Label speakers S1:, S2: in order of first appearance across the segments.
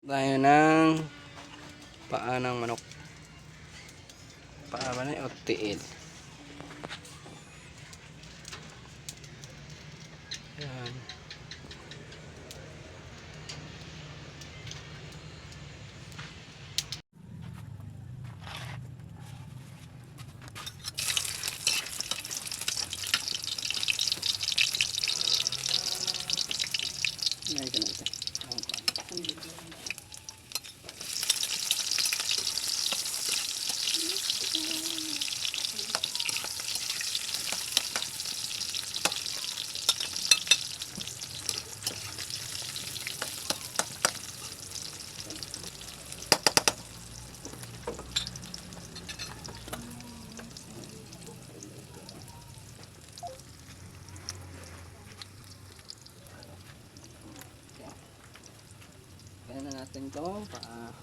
S1: Tayo ng paa ng manok. Paa ba na o tiil? Yan. Ito natin. Kaya na natin ito paa.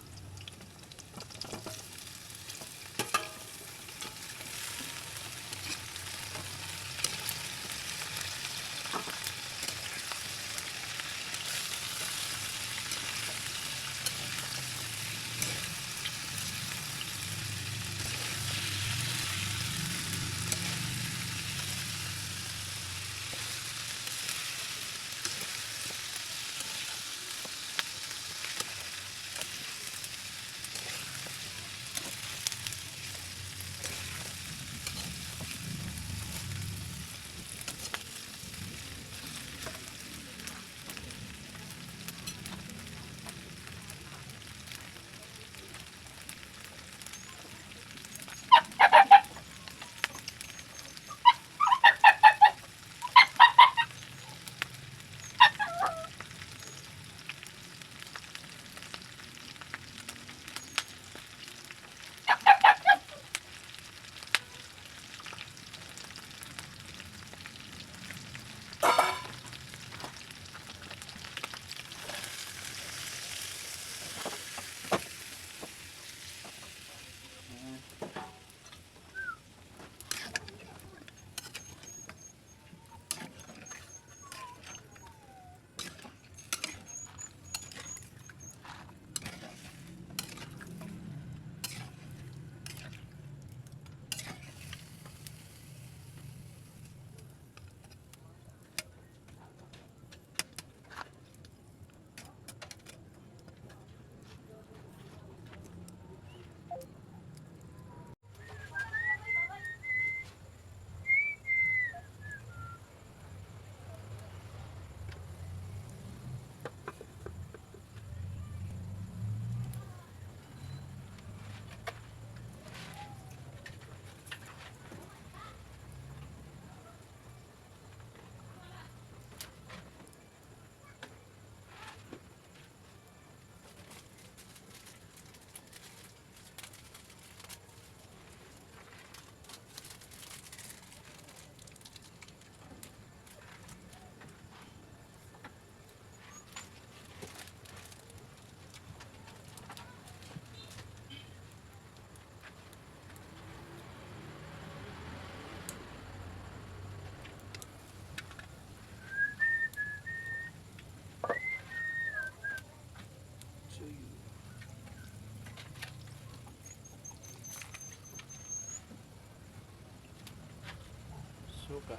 S1: Suka.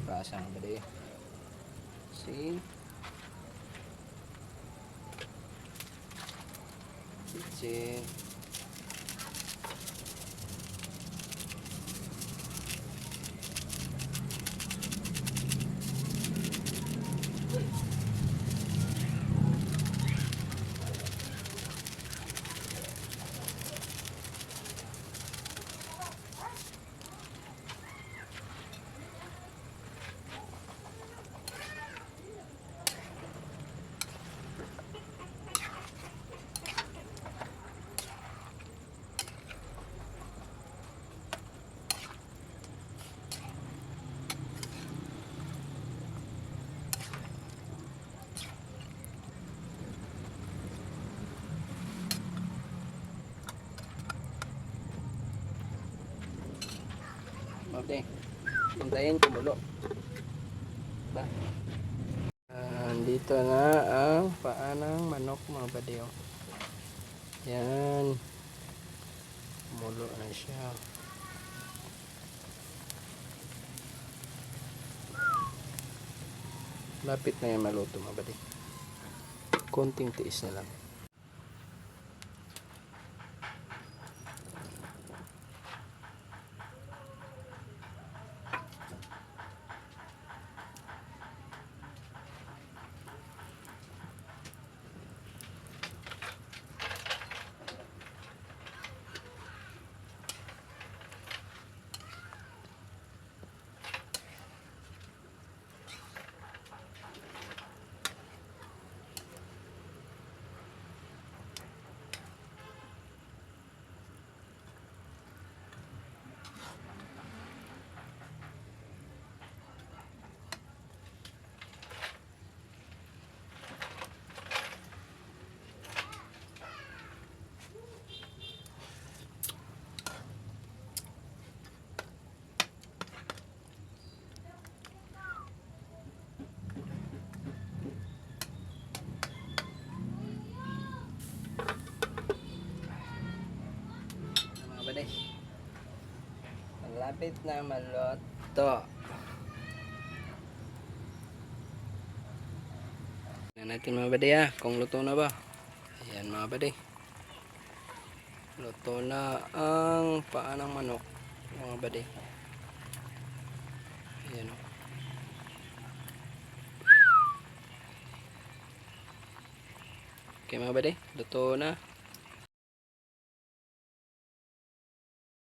S1: Pasang bali. Sin. Sin. Okay. Hintayin kumulo. Ba? Dito na ang paa ng manok mga badiyo. Yan. Kumulo na siya. Lapit na yan maluto mga badiyo. Konting tiis na lang. Mga badiyo. Malapit na maluto. Tingnan natin mga badiyo kung luto na ba. Ayan mga badiyo. Luto na ang paa ng manok mga badiyo. Ayan. Okay mga badiyo, luto na.